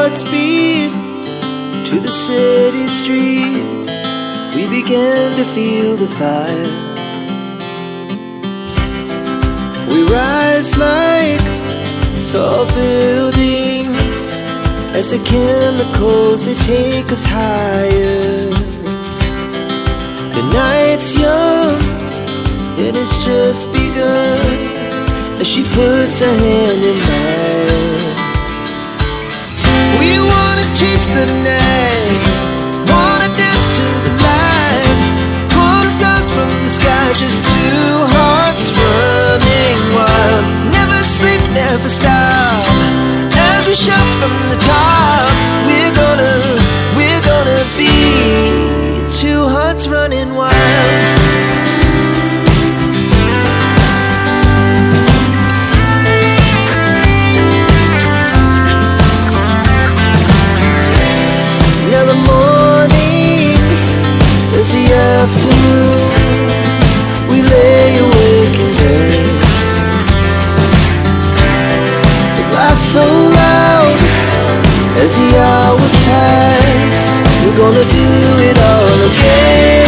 hearts beat to the city streets. We began to feel the fire. We rise like tall buildings as the chemicals, they take us higher. The night's young and it's just begun as she puts her hand in mine. We wanna chase the night, wanna dance to the light, pull stars from the sky, just two hearts running wild. Never sleep, never stop, as we shout from the top. We're gonna be two hearts running wild. Now the morning is the afternoon. We lay awake in bed, the glass so loud as the hours pass. We're gonna do it all again.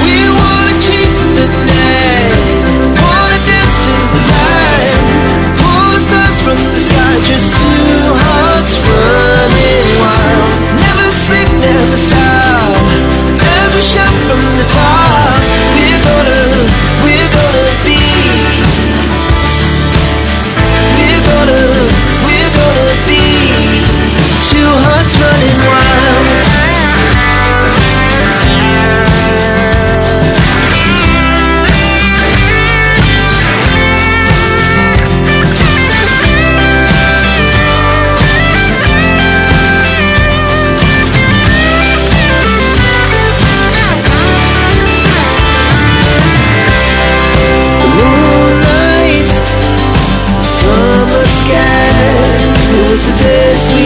We wanna chase the night, wanna dance to the light, pull stars from the sky, just two hearts running wild. Never sleep, never stop, as we shout from the top. We're gonna be, we're gonna be two hearts running wild. The moonlight, summer sky, it was the best we